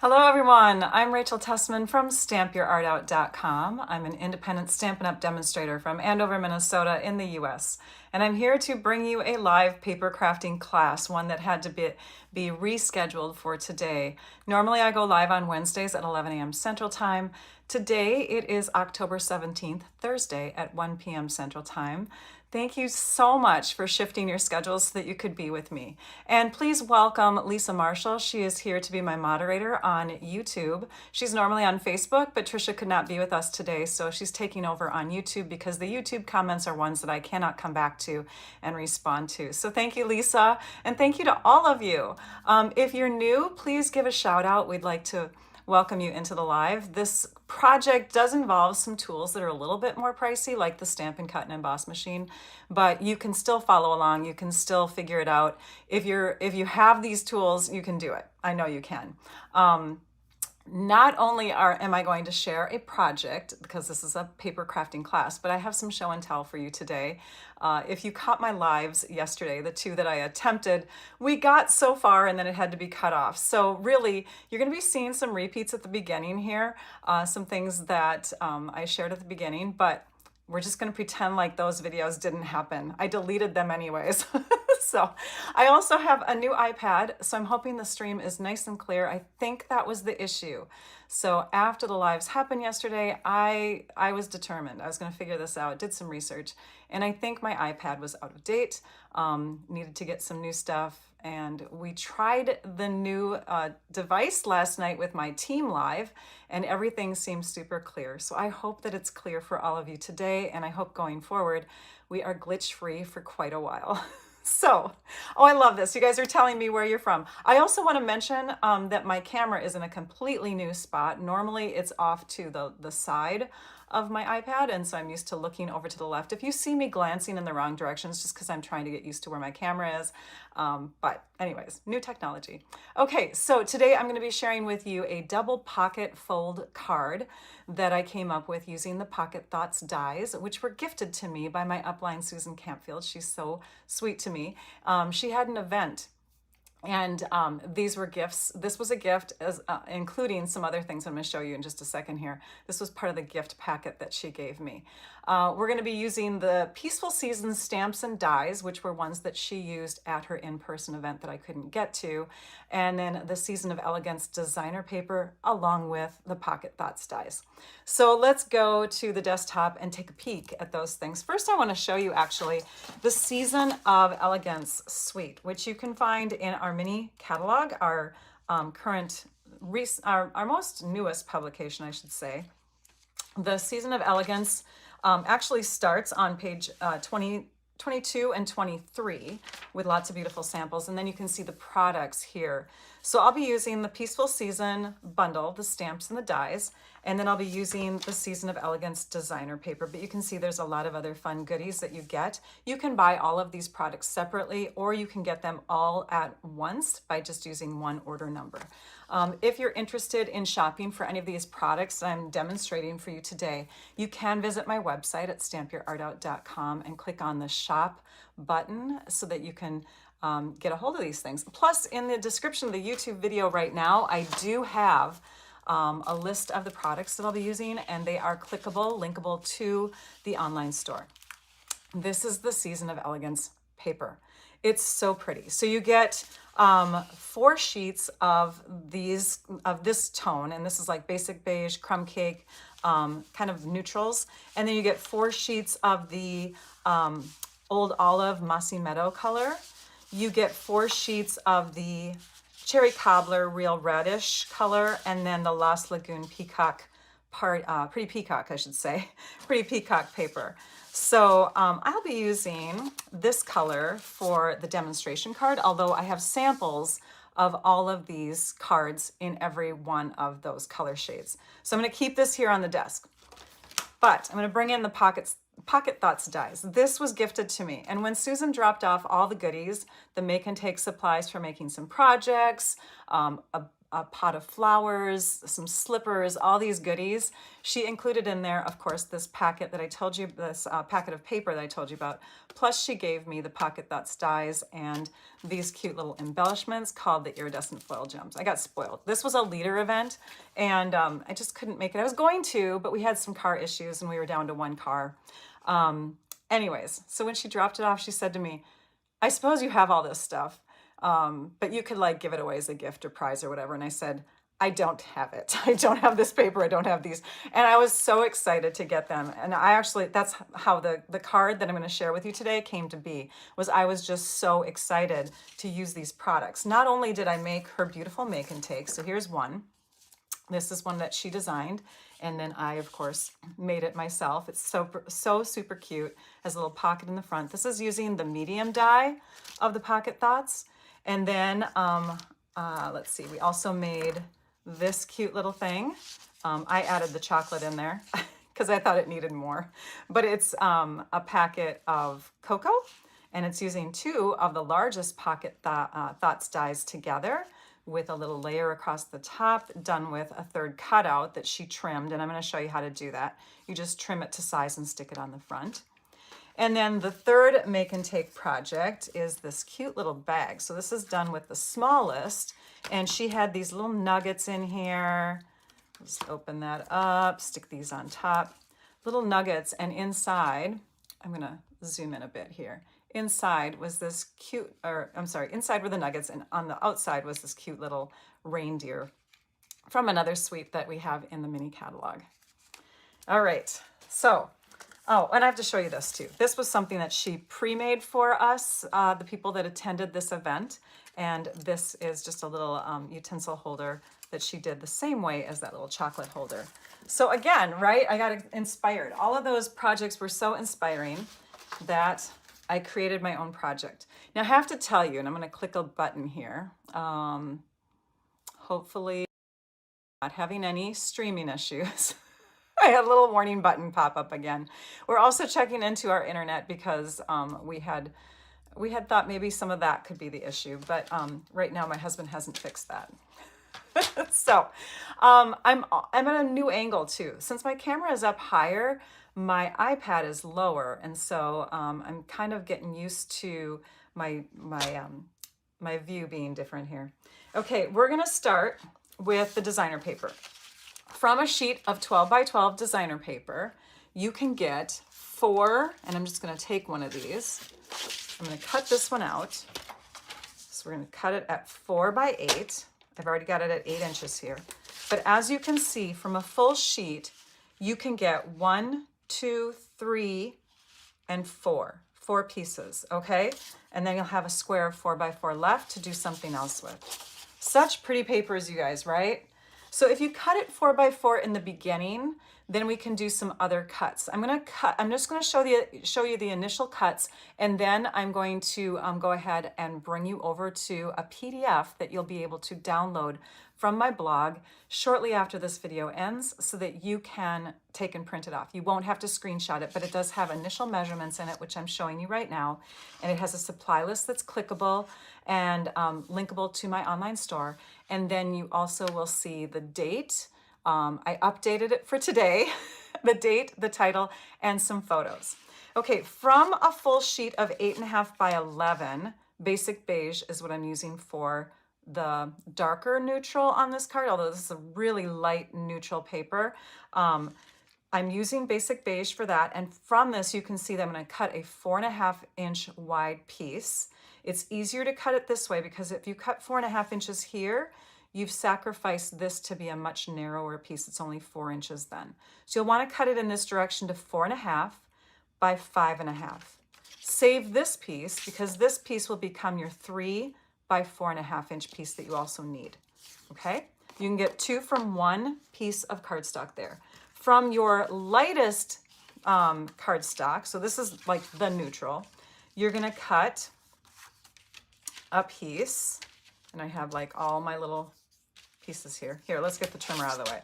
Hello everyone, I'm Rachel Tessman from stampyourartout.com. I'm an independent Stampin' Up! Demonstrator from Andover, Minnesota in the US. And I'm here to bring you a live paper crafting class, one that had to be rescheduled for today. Normally I go live on Wednesdays at 11 a.m. Central Time. Today it is October 17th, Thursday at 1 p.m. Central Time. Thank you so much for shifting your schedules so that you could be with me. And please welcome Lisa Marshall. She is here to be my moderator on YouTube. She's normally on Facebook, but Trisha could not be with us today, so she's taking over on YouTube because the YouTube comments are ones that I cannot come back to and respond to. So thank you, Lisa, and thank you to all of you. If you're new, please give a shout out. We'd like to welcome you into the live. This project does involve some tools that are a little bit more pricey, like the Stampin' Cut and Emboss machine, but you can still follow along. You can still figure it out. If you have these tools, you can do it. I know you can. Not only am I going to share a project, because this is a paper crafting class, but I have some show and tell for you today. If you caught my lives yesterday, the two that I attempted, we got so far and then it had to be cut off. So really, you're going to be seeing some repeats at the beginning here, some things that I shared at the beginning, but we're just going to pretend like those videos didn't happen. I deleted them anyways. So I also have a new iPad, so I'm hoping the stream is nice and clear. I think that was the issue. So after the lives happened yesterday, I was determined. I was going to figure this out, did some research, and I think my iPad was out of date, needed to get some new stuff. And we tried the new device last night with my team live, and everything seems super clear. So I hope that it's clear for all of you today, and I hope going forward we are glitch free for quite a while. So, oh, I love this. You guys are telling me where you're from. I also want to mention that my camera is in a completely new spot. Normally it's off to the side of my iPad, and so I'm used to looking over to the left. If you see me glancing in the wrong direction, it's just because I'm trying to get used to where my camera is. But anyways, new technology. Okay, so today I'm going to be sharing with you a double pocket fold card that I came up with using the Pocket Thoughts dies, which were gifted to me by my upline, Susan Campfield. She's so sweet to me. She had an event, and these were gifts. This was a gift, as including some other things I'm going to show you in just a second here. This was part of the gift packet that she gave me. We're going to be using the Peaceful Seasons stamps and dies, which were ones that she used at her in-person event that I couldn't get to, and then the Season of Elegance Designer Paper, along with the Pocket Thoughts dies. So let's go to the desktop and take a peek at those things. First, I want to show you actually the Season of Elegance suite, which you can find in our mini catalog, our our most newest publication, I should say. The Season of Elegance actually starts on page 22 and 23 with lots of beautiful samples, and then you can see the products here. So I'll be using the Peaceful Season bundle, the stamps and the dies, and then I'll be using the Season of Elegance designer paper, but you can see there's a lot of other fun goodies that you get. You can buy all of these products separately, or you can get them all at once by just using one order number. If you're interested in shopping for any of these products I'm demonstrating for you today, you can visit my website at stampyourartout.com and click on the shop button so that you can get a hold of these things. Plus, in the description of the YouTube video right now, I do have a list of the products that I'll be using, and they are clickable, linkable to the online store. This is the Season of Elegance paper. It's so pretty. So you get 4 sheets of this tone, and this is like basic beige, crumb cake, kind of neutrals, and then you get 4 sheets of the Old Olive Mossy Meadow color. You get 4 sheets of the Cherry Cobbler Real Reddish color, and then the Lost Lagoon Peacock Pretty Peacock, I should say, Pretty Peacock paper. So I'll be using this color for the demonstration card, although I have samples of all of these cards in every one of those color shades. So I'm going to keep this here on the desk, but I'm going to bring in the Pocket Thoughts dies. This was gifted to me, and when Susan dropped off all the goodies, the make and take supplies for making some projects, a pot of flowers, some slippers, all these goodies. She included in there, of course, this packet that I told you, this packet of paper that I told you about. Plus she gave me the Pocket Thoughts dies and these cute little embellishments called the iridescent foil gems. I got spoiled. This was a leader event and I just couldn't make it. I was going to, but we had some car issues and we were down to one car. Anyways, so when she dropped it off, she said to me, I suppose you have all this stuff, but you could like give it away as a gift or prize or whatever. And I said, I don't have it. I don't have this paper. I don't have these. And I was so excited to get them. And I actually, that's how the card that I'm going to share with you today came to be, was I was just so excited to use these products. Not only did I make her beautiful make and take, so here's one. This is one that she designed, and then I, of course, made it myself. It's so super cute. Has a little pocket in the front. This is using the medium die of the Pocket Thoughts. And then, let's see, we also made this cute little thing. I added the chocolate in there because I thought it needed more. But it's a packet of cocoa, and it's using 2 of the largest Pocket Thoughts dies together, with a little layer across the top, done with a 3rd cutout that she trimmed, and I'm going to show you how to do that. You just trim it to size and stick it on the front. And then the 3rd make and take project is this cute little bag. So this is done with the smallest, and she had these little nuggets in here. Just open that up, stick these on top. Little nuggets, and inside, I'm going to zoom in a bit here. Inside was this cute, or I'm sorry, inside were the nuggets, and on the outside was this cute little reindeer from another sweep that we have in the mini catalog. All right, so, oh, and I have to show you this too. This was something that she pre-made for us, the people that attended this event, and this is just a little utensil holder that she did the same way as that little chocolate holder. So again, right, I got inspired. All of those projects were so inspiring that I created my own project. Now I have to tell you, and I'm going to click a button here. Hopefully not having any streaming issues. I had a little warning button pop up again. We're also checking into our internet because we had thought maybe some of that could be the issue, but right now my husband hasn't fixed that. So I'm at a new angle too. Since my camera is up higher, my iPad is lower, and so I'm kind of getting used to my view being different here. Okay, we're gonna start with the designer paper. From a sheet of 12 by 12 designer paper, you can get 4, and I'm just gonna take one of these. I'm gonna cut this one out. So we're gonna cut it at 4 by 8. I've already got it at 8 inches here. But as you can see, from a full sheet, you can get 1, 2, 3, and 4 pieces, okay? And then you'll have a square of 4 by 4 left to do something else with. Such pretty papers, you guys, right? So if you cut it 4 by 4 in the beginning, then we can do some other cuts. I'm just gonna show you the initial cuts, and then I'm going to go ahead and bring you over to a PDF that you'll be able to download from my blog shortly after this video ends so that you can take and print it off. You won't have to screenshot it, but it does have initial measurements in it, which I'm showing you right now. And it has a supply list that's clickable and linkable to my online store. And then you also will see the date. I updated it for today, the date, the title, and some photos. Okay, from a full sheet of 8.5 by 11, basic beige is what I'm using for the darker neutral on this card, although this is a really light neutral paper. I'm using basic beige for that, and from this you can see that I'm going to cut a 4.5 inch wide piece. It's easier to cut it this way because if you cut 4.5 inches here, you've sacrificed this to be a much narrower piece. It's only 4 inches then. So you'll want to cut it in this direction to 4.5 by 5.5. Save this piece because this piece will become your 3 by 4.5 inch piece that you also need, okay? You can get 2 from 1 piece of cardstock there. From your lightest cardstock, so this is like the neutral, you're gonna cut a piece, and I have like all my little pieces here. Here, let's get the trimmer out of the way.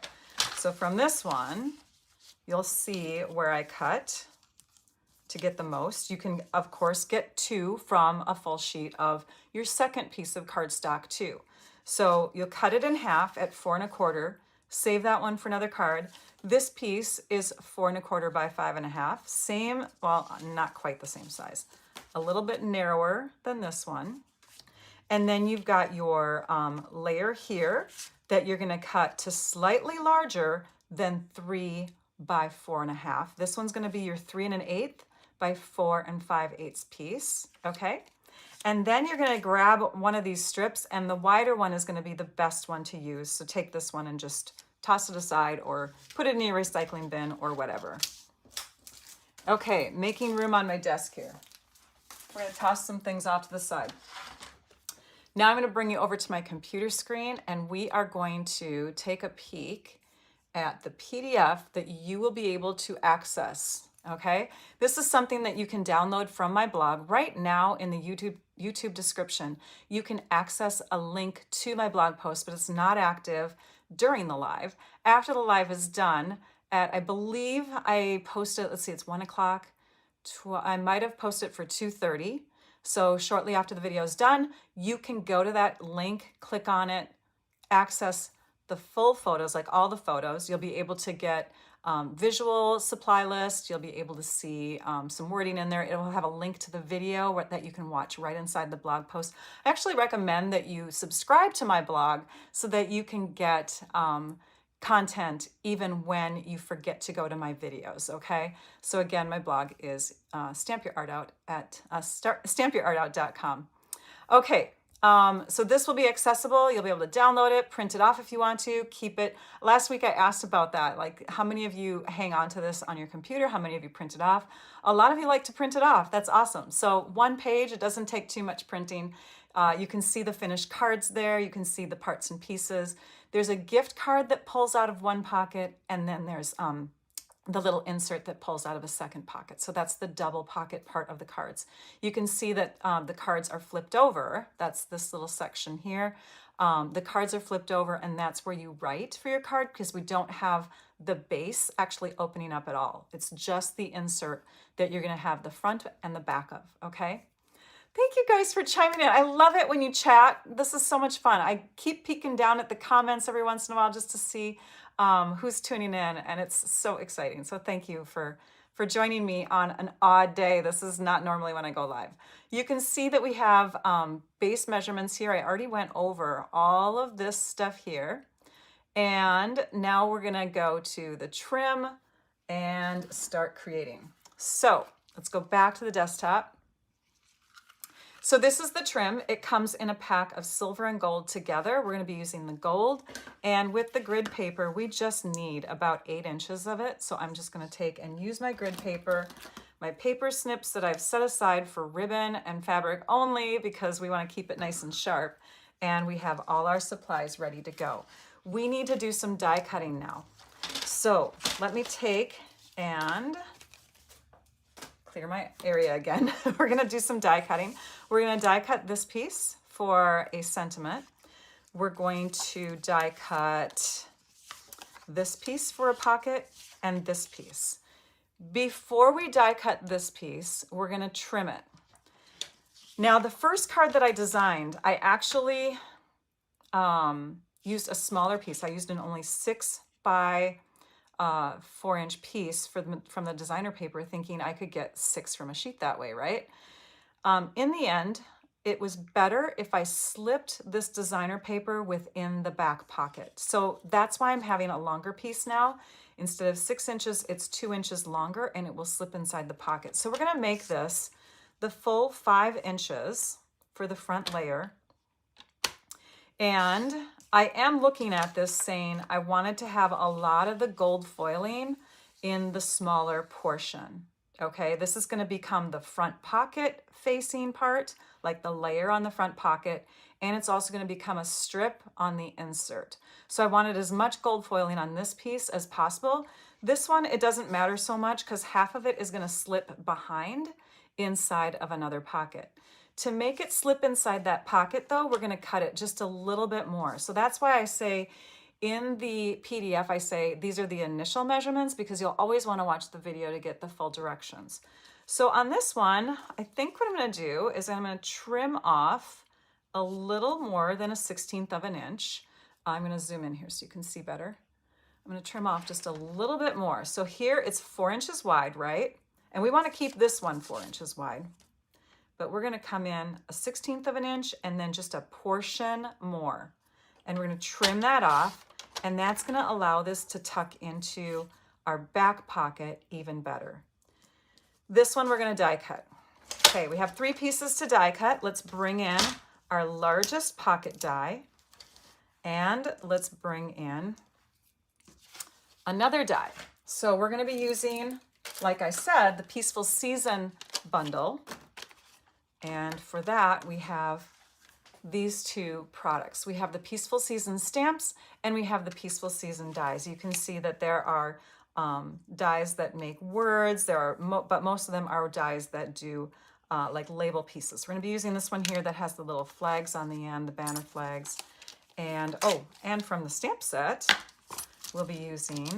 So from this one, you'll see where I cut to get the most. You can, of course, get 2 from a full sheet of your second piece of cardstock too. So you'll cut it in half at 4 1/4, save that one for another card. This piece is 4 1/4 by 5 1/2. Same, well, not quite the same size. A little bit narrower than this one. And then you've got your layer here that you're gonna cut to slightly larger than 3 by 4 1/2. This one's gonna be your 3 1/8 by 4 5/8 piece, okay? And then you're gonna grab one of these strips, and the wider one is gonna be the best one to use. So take this one and just toss it aside or put it in your recycling bin or whatever. Okay, making room on my desk here. We're gonna toss some things off to the side. Now I'm gonna bring you over to my computer screen, and we are going to take a peek at the PDF that you will be able to access, okay? This is something that you can download from my blog. Right now in the YouTube description, you can access a link to my blog post, but it's not active during the live. After the live is done, I believe I posted, let's see, it's 1 o'clock. I might have posted for 2:30. So shortly after the video is done, you can go to that link, click on it, access the full photos, like all the photos. You'll be able to get visual supply list. You'll be able to see some wording in there. It will have a link to the video that you can watch right inside the blog post. I actually recommend that you subscribe to my blog so that you can get content even when you forget to go to my videos, okay? So again, my blog is stampyourartout.com. Okay, so this will be accessible. You'll be able to download it, print it off if you want to, keep it. Last week I asked about that, like how many of you hang on to this on your computer? How many of you print it off? A lot of you like to print it off. That's awesome. So 1 page, it doesn't take too much printing. You can see the finished cards there. You can see the parts and pieces. There's a gift card that pulls out of one pocket, and then there's the little insert that pulls out of a second pocket. So that's the double pocket part of the cards. You can see that the cards are flipped over. That's this little section here. The cards are flipped over, and that's where you write for your card, because we don't have the base actually opening up at all. It's just the insert that you're gonna have the front and the back of, okay? Thank you guys for chiming in. I love it when you chat. This is so much fun. I keep peeking down at the comments every once in a while just to see who's tuning in, and it's so exciting. So thank you for joining me on an odd day. This is not normally when I go live. You can see that we have base measurements here. I already went over all of this stuff here. And now we're gonna go to the trim and start creating. So let's go back to the desktop. So this is the trim. It comes in a pack of silver and gold together. We're going to be using the gold, and with the grid paper, we just need about 8 inches of it. So I'm just going to take and use my grid paper, my paper snips that I've set aside for ribbon and fabric only because we want to keep it nice and sharp, and we have all our supplies ready to go. We need to do some die cutting now. So let me take and clear my area again. We're going to do some die cutting. We're going to die cut this piece for a sentiment. We're going to die cut this piece for a pocket and this piece. Before we die cut this piece, we're going to trim it. Now, the first card that I designed, I actually used a smaller piece. I used an only 6 by 4-inch piece from the designer paper, thinking I could get 6 from a sheet that way, right? In the end, it was better if I slipped this designer paper within the back pocket. So that's why I'm having a longer piece now. Instead of 6 inches, it's 2 inches longer, and it will slip inside the pocket. So we're gonna make this the full 5 inches for the front layer. And I am looking at this saying I wanted to have a lot of the gold foiling in the smaller portion. Okay, this is going to become the front pocket facing part, like the layer on the front pocket, and it's also going to become a strip on the insert. So I wanted as much gold foiling on this piece as possible. This one, it doesn't matter so much because half of it is going to slip behind inside of another pocket. To make it slip inside that pocket though, we're going to cut it just a little bit more. So that's why I say in the PDF, I say these are the initial measurements, because you'll always want to watch the video to get the full directions. So on this one, I think what I'm going to do is I'm going to trim off a little more than a 1/16 of an inch. I'm going to zoom in here so you can see better. I'm going to trim off just a little bit more. So here it's 4 inches wide, right? And we want to keep this one 4 inches wide. But we're going to come in a 1/16 of an inch and then just a portion more. And we're going to trim that off, and that's going to allow this to tuck into our back pocket even better. This one we're going to die cut. Okay, we have 3 pieces to die cut. Let's bring in our largest pocket die, and let's bring in another die. So we're going to be using, like I said, the Peaceful Season bundle. And for that, we have these 2 products. We have the Peaceful Season stamps and we have the Peaceful Season dies. You can see that there are dies that make words. There are, but most of them are dies that do like label pieces. We're going to be using this one here that has the little flags on the end, the banner flags. And oh, and from the stamp set, we'll be using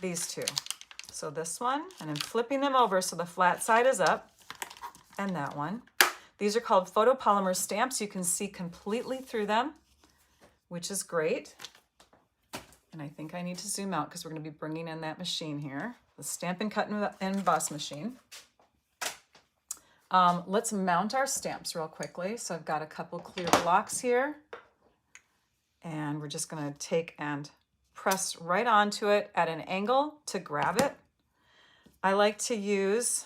these 2. So this one, and then flipping them over so the flat side is up, and that one. These are called photopolymer stamps. You can see completely through them, which is great. And I think I need to zoom out because we're going to be bringing in that machine here, the Stampin' Cut and Emboss machine. Let's mount our stamps real quickly. So I've got a couple clear blocks here, and we're just going to take and press right onto it at an angle to grab it. I like to use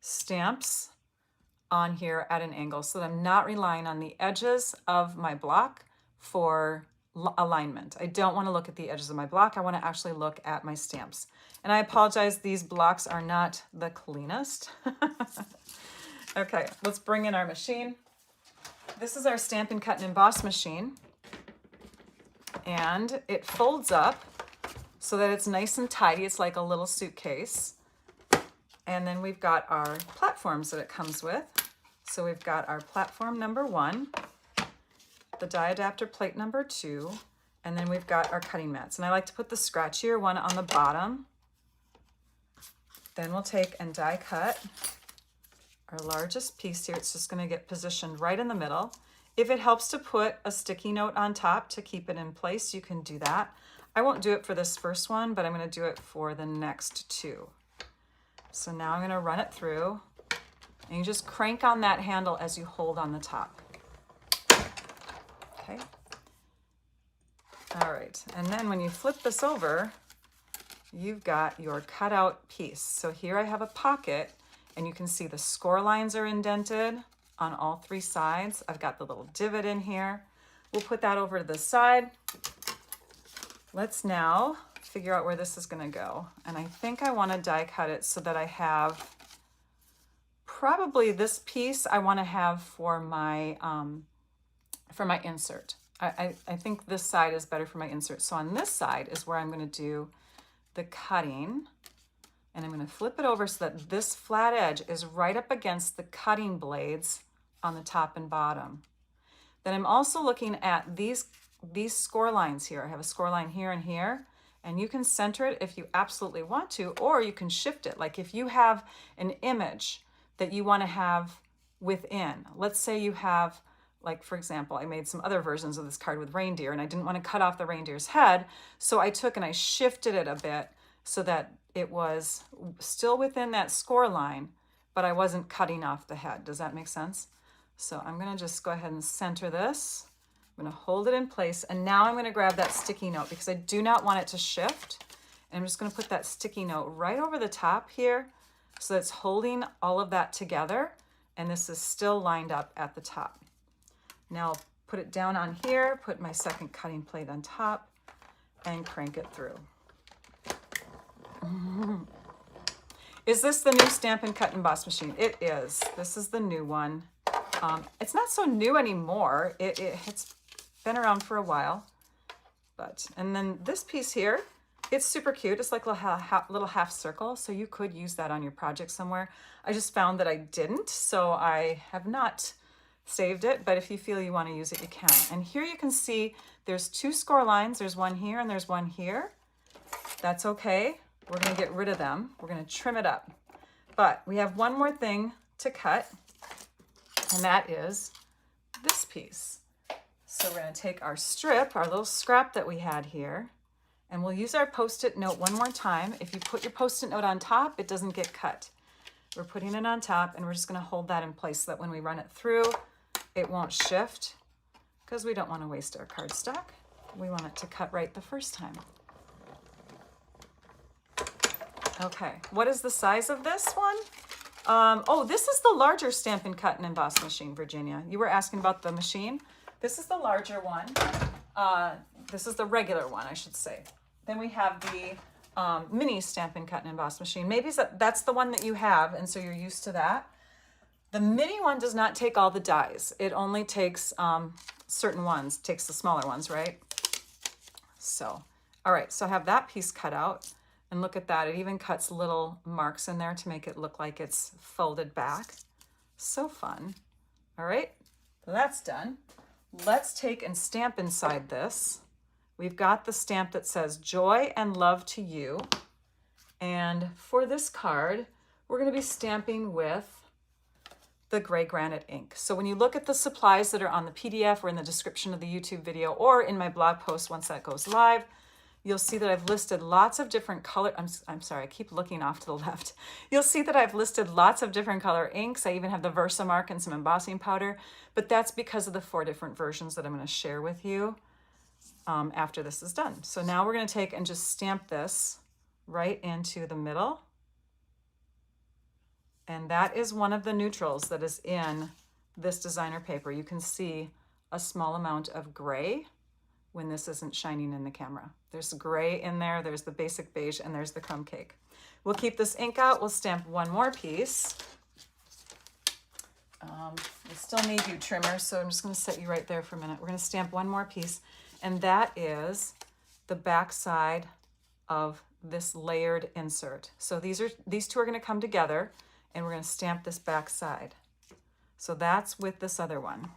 stamps on here at an angle so that I'm not relying on the edges of my block for alignment. I don't want to look at the edges of my block. I want to actually look at my stamps. And I apologize, these blocks are not the cleanest. Okay, let's bring in our machine. This is our Stampin' Cut and Emboss machine. And it folds up so that it's nice and tidy. It's like a little suitcase. And then we've got our platforms that it comes with. So we've got our platform number 1, the die adapter plate number 2, and then we've got our cutting mats. And I like to put the scratchier one on the bottom. Then we'll take and die cut our largest piece here. It's just going to get positioned right in the middle. If it helps to put a sticky note on top to keep it in place, you can do that. I won't do it for this first one, but I'm going to do it for the next 2. So now I'm going to run it through, and you just crank on that handle as you hold on the top. Okay. All right, and then when you flip this over, you've got your cutout piece. So here I have a pocket, and you can see the score lines are indented on all 3 sides. I've got the little divot in here. We'll put that over to the side. Let's now figure out where this is going to go. And I think I want to die cut it so that I have probably this piece I want to have for my insert. I think this side is better for my insert. So on this side is where I'm going to do the cutting, and I'm going to flip it over so that this flat edge is right up against the cutting blades on the top and bottom. Then I'm also looking at these score lines here. I have a score line here and here, and you can center it if you absolutely want to, or you can shift it. Like if you have an image that you want to have within, let's say you have, like for example, I made some other versions of this card with reindeer, and I didn't want to cut off the reindeer's head, so I took and I shifted it a bit so that it was still within that score line, but I wasn't cutting off the head. Does that make sense? So I'm going to just go ahead and center this. I'm going to hold it in place, and now I'm going to grab that sticky note because I do not want it to shift. And I'm just going to put that sticky note right over the top here so that it's holding all of that together, and this is still lined up at the top. Now I'll put it down on here, put my second cutting plate on top, and crank it through. Is this the new Stampin' Cut and Emboss machine? It is. This is the new one. It's not so new anymore. It's been around for a while. And then this piece here, it's super cute. It's like a little half circle, so you could use that on your project somewhere. I just found that I didn't, so I have not saved it, but if you feel you want to use it, you can. And here you can see there's 2 score lines. There's one here and there's one here. That's okay. We're going to get rid of them. We're going to trim it up. But we have one more thing to cut, and that is this piece. So we're going to take our strip, our little scrap that we had here, and we'll use our Post-it note one more time. If you put your Post-it note on top, it doesn't get cut. We're putting it on top, and we're just going to hold that in place so that when we run it through, it won't shift, because we don't want to waste our cardstock. We want it to cut right the first time. Okay, what is the size of this one? Oh, this is the larger Stampin' Cut and Emboss machine, Virginia. You were asking about the machine. This is the larger one. This is the regular one, I should say. Then we have the mini Stampin' Cut and Emboss machine. Maybe that's the one that you have, and so you're used to that. The mini one does not take all the dies. It only takes certain ones, takes the smaller ones, right? So, all right, so I have that piece cut out. And look at that, it even cuts little marks in there to make it look like it's folded back. So fun. All right, so that's done. Let's take and stamp inside this. We've got the stamp that says joy and love to you. And for this card, we're going to be stamping with the gray granite ink. So when you look at the supplies that are on the PDF or in the description of the YouTube video or in my blog post once that goes live, you'll see that I've listed lots of different color, I'm sorry, I keep looking off to the left. You'll see that I've listed lots of different color inks. I even have the Versamark and some embossing powder, but that's because of the 4 different versions that I'm going to share with you after this is done. So now we're going to take and just stamp this right into the middle. And that is one of the neutrals that is in this designer paper. You can see a small amount of gray when this isn't shining in the camera. There's gray in there, there's the basic beige, and there's the crumb cake. We'll keep this ink out, we'll stamp one more piece. We still need you, trimmer, so I'm just gonna set you right there for a minute. We're gonna stamp one more piece, and that is the back side of this layered insert. So these two are gonna come together, and we're gonna stamp this back side. So that's with this other one.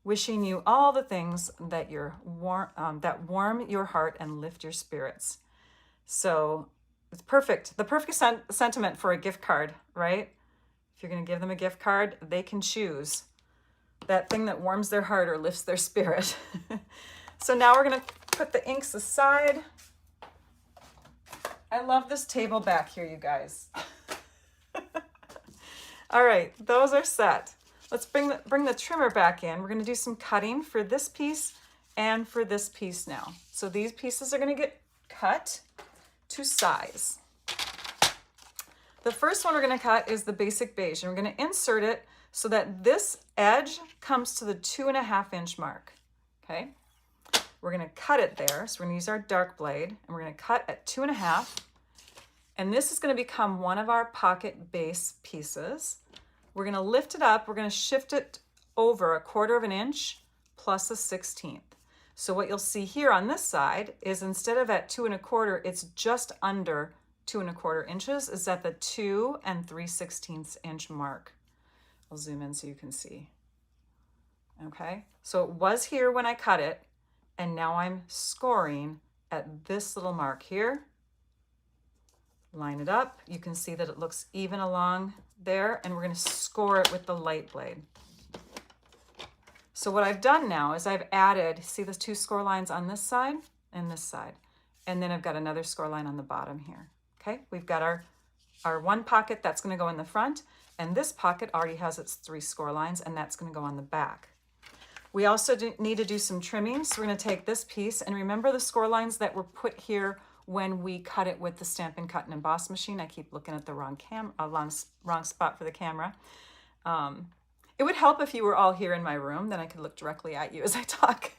Wishing you all the things that that warm your heart and lift your spirits. So it's perfect. The perfect sentiment for a gift card, right? If you're going to give them a gift card, they can choose that thing that warms their heart or lifts their spirit. So now we're going to put the inks aside. I love this table back here, you guys. All right, those are set. Let's bring the trimmer back in. We're going to do some cutting for this piece and for this piece now. So these pieces are going to get cut to size. The first one we're going to cut is the basic beige, and we're going to insert it so that this edge comes to the 2.5 inch mark. Okay, we're going to cut it there. So we're going to use our dark blade, and we're going to cut at 2.5. And this is going to become one of our pocket base pieces. We're going to lift it up. We're going to shift it over 1/4 inch plus a 1/16. So what you'll see here on this side is instead of at 2 1/4, it's just under 2 1/4 inches. Is at the 2 3/16 inch mark. I'll zoom in so you can see. Okay, so it was here when I cut it, and now I'm scoring at this little mark here. Line it up. You can see that it looks even along there, and we're going to score it with the light blade. So what I've done now is I've added, see the 2 score lines on this side and this side, and then I've got another score line on the bottom here. Okay, we've got our one pocket that's going to go in the front, and this pocket already has its 3 score lines, and that's going to go on the back. We also need to do some trimming, so we're going to take this piece, and remember the score lines that were put here when we cut it with the Stampin' Cut and Emboss machine. I keep looking at the wrong spot for the camera. It would help if you were all here in my room, then I could look directly at you as I talk.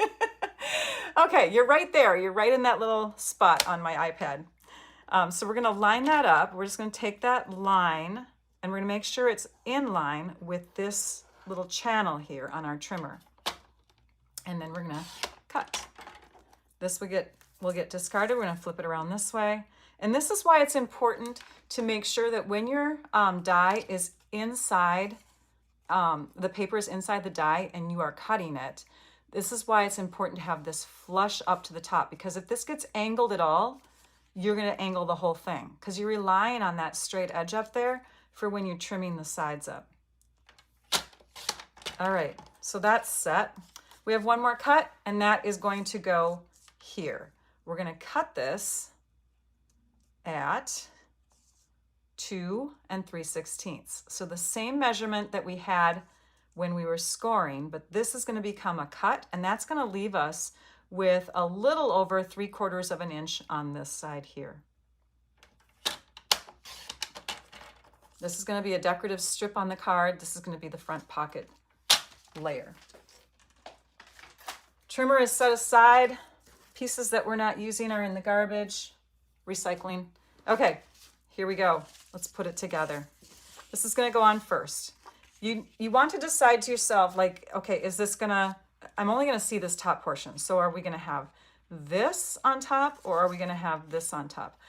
Okay, you're right there. You're right in that little spot on my iPad. So we're gonna line that up. We're just gonna take that line, and we're gonna make sure it's in line with this little channel here on our trimmer. And then we're gonna cut. This will get discarded. We're going to flip it around this way. And this is why it's important to make sure that when your die is inside, the paper is inside the die and you are cutting it, this is why it's important to have this flush up to the top, because if this gets angled at all, you're going to angle the whole thing because you're relying on that straight edge up there for when you're trimming the sides up. All right, so that's set. We have one more cut, and that is going to go here. We're going to cut this at 2 3/16. So the same measurement that we had when we were scoring, but this is going to become a cut, and that's going to leave us with a little over 3/4 of an inch on this side here. This is going to be a decorative strip on the card. This is going to be the front pocket layer. Trimmer is set aside. Pieces that we're not using are in the garbage. Recycling. Okay, here we go. Let's put it together. This is going to go on first. You want to decide to yourself, like, okay, is this gonna, I'm only gonna see this top portion. So are we gonna have this on top, or are we gonna have this on top?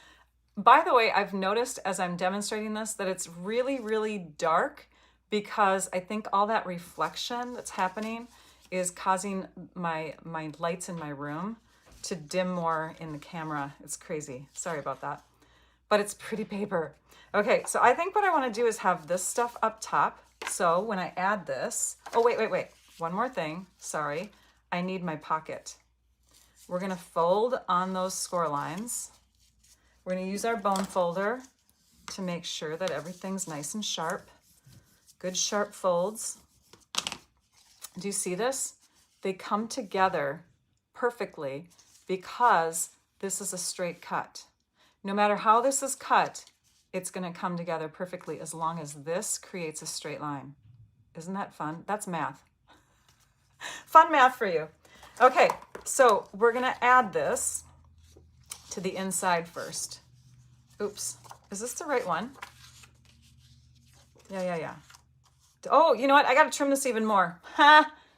By the way, I've noticed as I'm demonstrating this that it's really, really dark because I think all that reflection that's happening is causing my lights in my room to dim more in the camera. It's crazy. Sorry about that. But it's pretty paper. Okay, so I think what I want to do is have this stuff up top. So when I add this, oh, wait. One more thing. Sorry. I need my pocket. We're going to fold on those score lines. We're going to use our bone folder to make sure that everything's nice and sharp. Good sharp folds. Do you see this? They come together perfectly because this is a straight cut. No matter how this is cut, it's going to come together perfectly as long as this creates a straight line. Isn't that fun? That's math. Fun math for you. Okay, so we're going to add this to the inside first. Oops, is this the right one? Yeah. Oh, you know what? I got to trim this even more.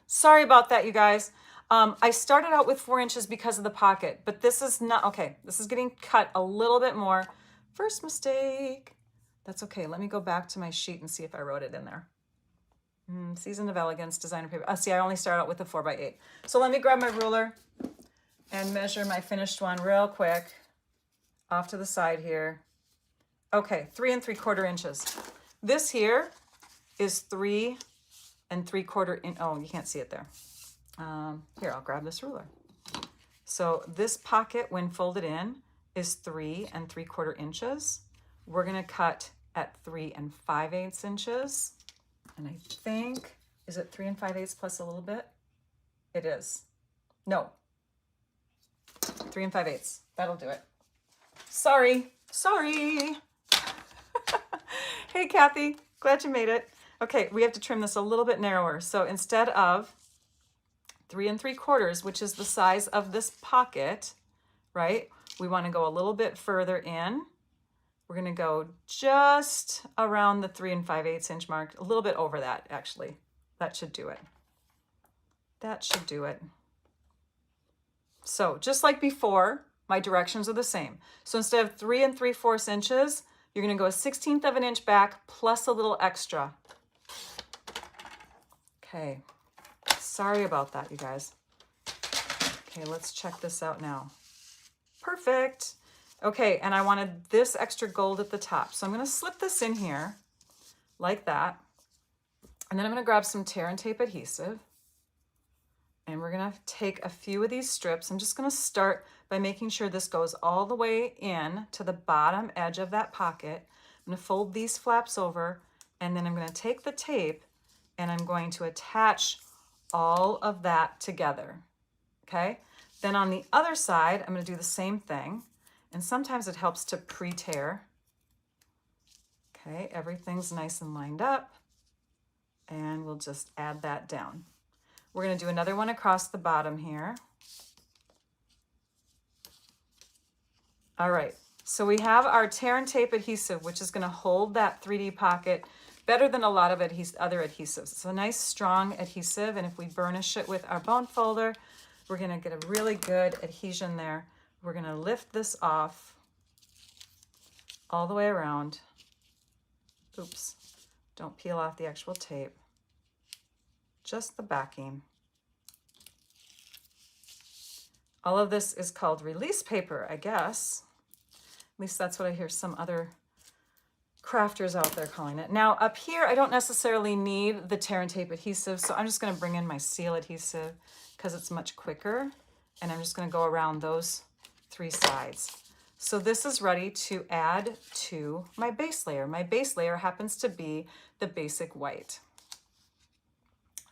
Sorry about that, you guys. I started out with 4 inches because of the pocket, but this is not, okay, this is getting cut a little bit more. First mistake. That's okay. Let me go back to my sheet and see if I wrote it in there. Season of Elegance Designer Paper. See, I only started out with the 4x8. So let me grab my ruler and measure my finished one real quick off to the side here. Okay, 3 3/4 inches. This here is 3 3/4 inch. Oh, you can't see it there. Here, I'll grab this ruler. So this pocket, when folded in, is 3 3/4 inches. We're going to cut at 3 5/8 inches. And I think, is it 3 5/8 plus a little bit? It is. No. 3 5/8. That'll do it. Sorry. Hey, Kathy. Glad you made it. Okay, we have to trim this a little bit narrower. So instead of 3 3/4, which is the size of this pocket, right? We want to go a little bit further in. We're going to go just around the 3 5/8 inch mark, a little bit over that, actually. That should do it. So just like before, my directions are the same. So instead of 3 3/4 inches, you're going to go 1/16 of an inch back plus a little extra. Okay. Sorry about that, you guys. Okay, let's check this out now. Perfect. Okay, and I wanted this extra gold at the top. So I'm going to slip this in here like that. And then I'm going to grab some tear and tape adhesive. And we're going to take a few of these strips. I'm just going to start by making sure this goes all the way in to the bottom edge of that pocket. I'm going to fold these flaps over, and then I'm going to take the tape and I'm going to attach all of that together. Okay? Then on the other side, I'm going to do the same thing. And sometimes it helps to pre-tear. Okay, everything's nice and lined up. And we'll just add that down. We're going to do another one across the bottom here. All right, so we have our tear and tape adhesive, which is going to hold that 3D pocket better than a lot of other adhesives. It's a nice strong adhesive, and if we burnish it with our bone folder, we're going to get a really good adhesion there. We're going to lift this off all the way around. Oops, don't peel off the actual tape. Just the backing. All of this is called release paper, I guess. At least that's what I hear some other crafters out there calling it. Now up here, I don't necessarily need the tear and tape adhesive, so I'm just gonna bring in my seal adhesive because it's much quicker. And I'm just gonna go around those 3 sides. So this is ready to add to my base layer. My base layer happens to be the basic white.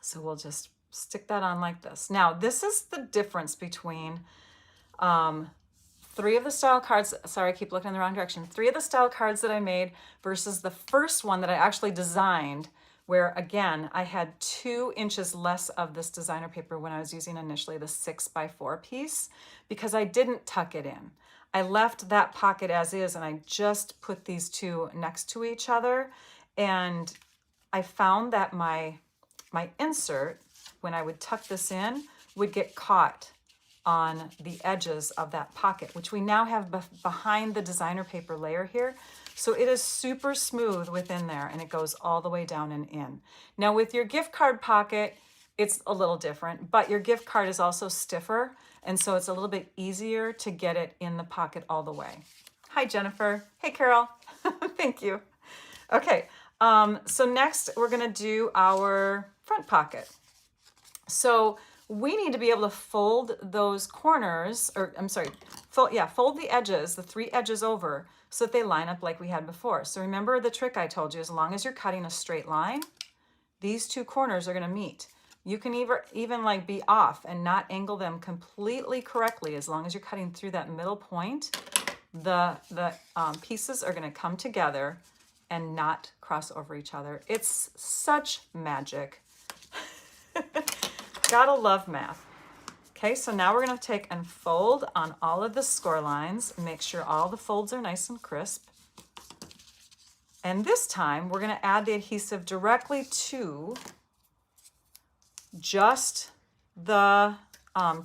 So we'll just stick that on like this. Now, this is the difference between 3 of the style cards. Sorry, I keep looking in the wrong direction. 3 of the style cards that I made versus the first one that I actually designed, where again, I had 2 inches less of this designer paper when I was using initially the 6x4 piece, because I didn't tuck it in. I left that pocket as is, and I just put these 2 next to each other. And I found that my insert, when I would tuck this in, would get caught on the edges of that pocket, which we now have behind the designer paper layer here. So it is super smooth within there, and it goes all the way down and in. Now with your gift card pocket, it's a little different, but your gift card is also stiffer, and so it's a little bit easier to get it in the pocket all the way. Hi, Jennifer. Hey, Carol. Thank you. Okay, so next we're gonna do our front pocket. So we need to be able to fold those corners, or I'm sorry, fold the edges, the 3 edges over, so that they line up like we had before. So remember the trick I told you, as long as you're cutting a straight line, these 2 corners are gonna meet. You can even like be off and not angle them completely correctly. As long as you're cutting through that middle point, the pieces are gonna come together and not cross over each other. It's such magic. Gotta love math. Okay, so now we're gonna take and fold on all of the score lines, make sure all the folds are nice and crisp. And this time we're gonna add the adhesive directly to just the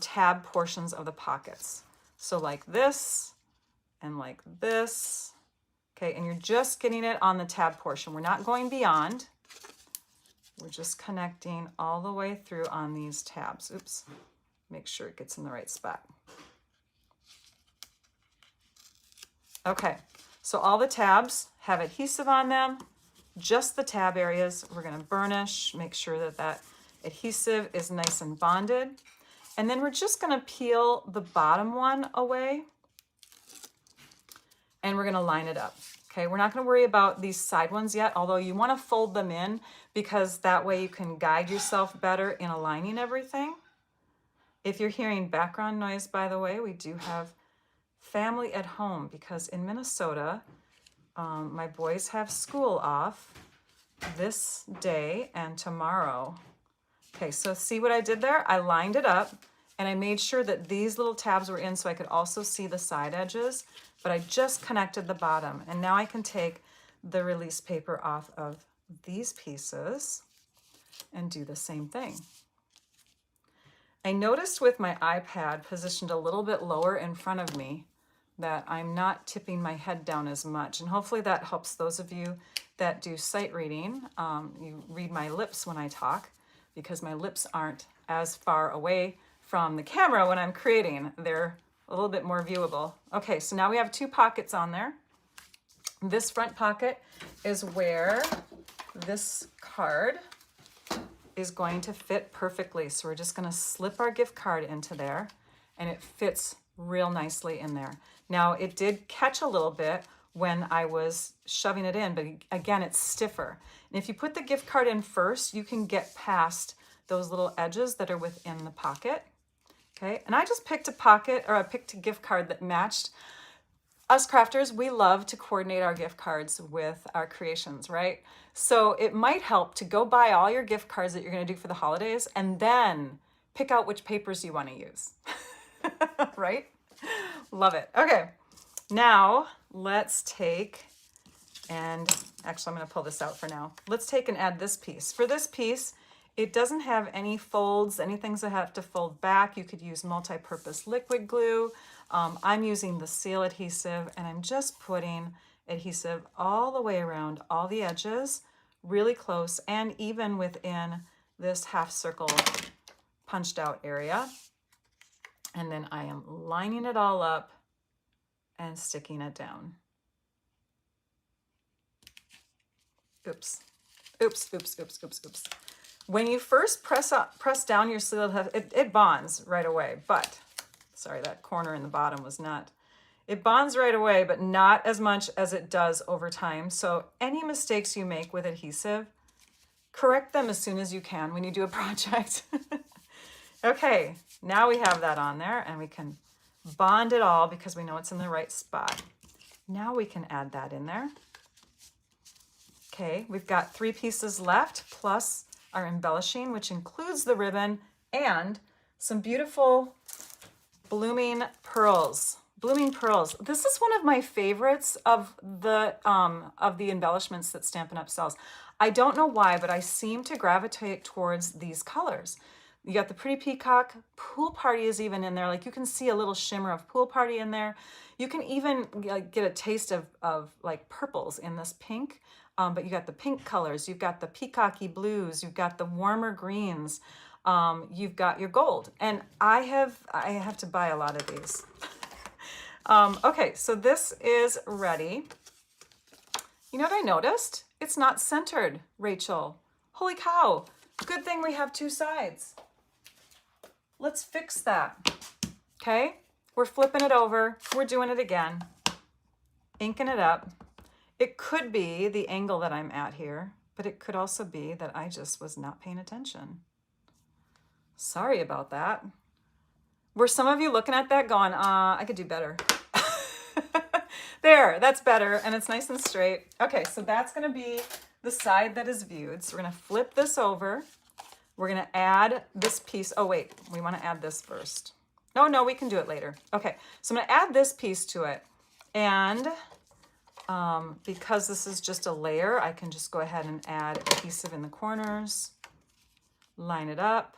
tab portions of the pockets. So like this and like this. Okay, and you're just getting it on the tab portion. We're not going beyond. We're just connecting all the way through on these tabs. Oops, make sure it gets in the right spot. Okay, so all the tabs have adhesive on them, just the tab areas. We're gonna burnish, make sure that that adhesive is nice and bonded. And then we're just gonna peel the bottom one away, and we're gonna line it up. Okay, we're not gonna worry about these side ones yet, although you wanna fold them in because that way you can guide yourself better in aligning everything. If you're hearing background noise, by the way, we do have family at home because in Minnesota, my boys have school off this day and tomorrow. Okay, so see what I did there? I lined it up and I made sure that these little tabs were in so I could also see the side edges, but I just connected the bottom. And now I can take the release paper off of these pieces and do the same thing. I noticed with my iPad positioned a little bit lower in front of me that I'm not tipping my head down as much. And hopefully that helps those of you that do sight reading. You read my lips when I talk because my lips aren't as far away from the camera when I'm creating. They're a little bit more viewable. Okay, so now we have 2 pockets on there. This front pocket is where this card is going to fit perfectly. So we're just gonna slip our gift card into there and it fits real nicely in there. Now it did catch a little bit when I was shoving it in, but again, it's stiffer. And if you put the gift card in first, you can get past those little edges that are within the pocket. Okay, and I just picked a pocket, or I picked a gift card that matched. Us crafters, we love to coordinate our gift cards with our creations, right? So it might help to go buy all your gift cards that you're gonna do for the holidays and then pick out which papers you wanna use, right? Love it. Okay, now let's take, and actually I'm gonna pull this out for now. Let's take and add this piece. For this piece, it doesn't have any folds, any things that have to fold back. You could use multi-purpose liquid glue. I'm using the seal adhesive, and I'm just putting adhesive all the way around all the edges, really close, and even within this half circle punched out area. And then I am lining it all up and sticking it down. Oops. Oops, oops, oops, oops, oops. When you first press down your sleeve, it bonds right away, but, sorry, that corner in the bottom was not, it bonds right away, but not as much as it does over time. So any mistakes you make with adhesive, correct them as soon as you can when you do a project. Okay, now we have that on there and we can bond it all because we know it's in the right spot. Now we can add that in there. Okay, we've got 3 pieces left plus our embellishing, which includes the ribbon and some beautiful blooming pearls. Blooming pearls. This is one of my favorites of the embellishments that Stampin' Up sells. I don't know why, but I seem to gravitate towards these colors. You got the pretty peacock. Pool Party is even in there. Like you can see a little shimmer of Pool Party in there. You can even get a taste of like purples in this pink. But you got the pink colors. You've got the peacocky blues. You've got the warmer greens. You've got your gold. And I have to buy a lot of these. Okay, so this is ready. You know what I noticed? It's not centered, Rachel. Holy cow. Good thing we have 2 sides. Let's fix that. Okay, we're flipping it over. We're doing it again. Inking it up. It could be the angle that I'm at here, but it could also be that I just was not paying attention. Sorry about that. Were some of you looking at that going, I could do better? There, that's better, and it's nice and straight. Okay, so that's gonna be the side that is viewed. So we're gonna flip this over. We're gonna add this piece. Oh wait, we wanna add this first. No, we can do it later. Okay, so I'm gonna add this piece to it. And because this is just a layer, I can just go ahead and add adhesive in the corners, line it up,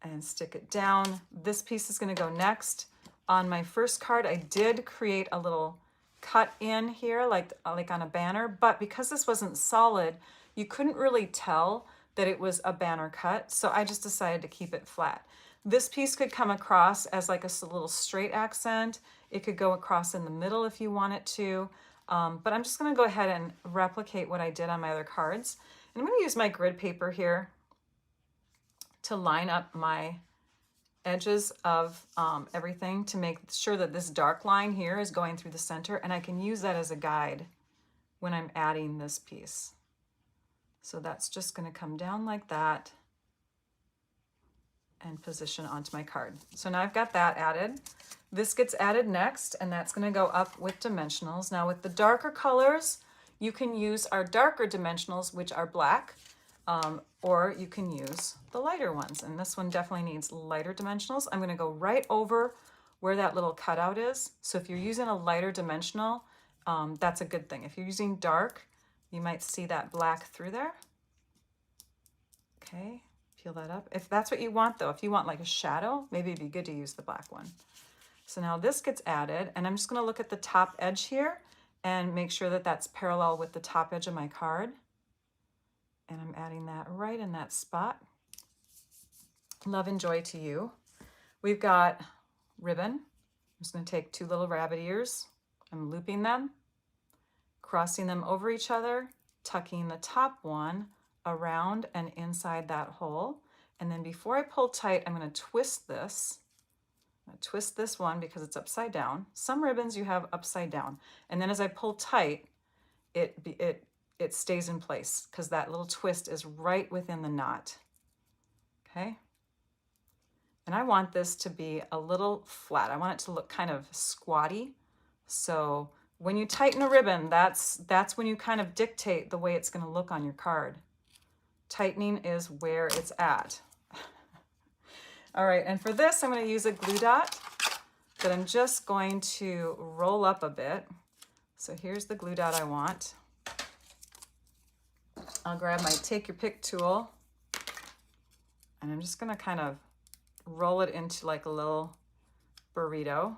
and stick it down. This piece is gonna go next. On my first card, I did create a little cut in here, like on a banner, but because this wasn't solid, you couldn't really tell that it was a banner cut, so I just decided to keep it flat. This piece could come across as like a little straight accent. It could go across in the middle if you want it to, but I'm just gonna go ahead and replicate what I did on my other cards. And I'm gonna use my grid paper here to line up my edges of everything to make sure that this dark line here is going through the center, and I can use that as a guide when I'm adding this piece. So that's just going to come down like that and position onto my card. So now I've got that added. This gets added next, and that's going to go up with dimensionals. Now with the darker colors, you can use our darker dimensionals, which are black, or you can use the lighter ones. And this one definitely needs lighter dimensionals. I'm going to go right over where that little cutout is. So if you're using a lighter dimensional, that's a good thing. If you're using dark, you might see that black through there. Okay, peel that up. If that's what you want though, if you want like a shadow, maybe it'd be good to use the black one. So now this gets added, and I'm just gonna look at the top edge here and make sure that that's parallel with the top edge of my card. And I'm adding that right in that spot. Love and joy to you. We've got ribbon. I'm just gonna take 2 little rabbit ears. I'm looping them, crossing them over each other, tucking the top one around and inside that hole. And then before I pull tight, I'm going to twist this. I'm going to twist this one because it's upside down. Some ribbons you have upside down. And then as I pull tight, it stays in place because that little twist is right within the knot. Okay? And I want this to be a little flat. I want it to look kind of squatty. So when you tighten a ribbon, that's when you kind of dictate the way it's going to look on your card. Tightening is where it's at. All right, and for this, I'm going to use a glue dot that I'm just going to roll up a bit. So here's the glue dot I want. I'll grab my take your pick tool, and I'm just going to kind of roll it into like a little burrito.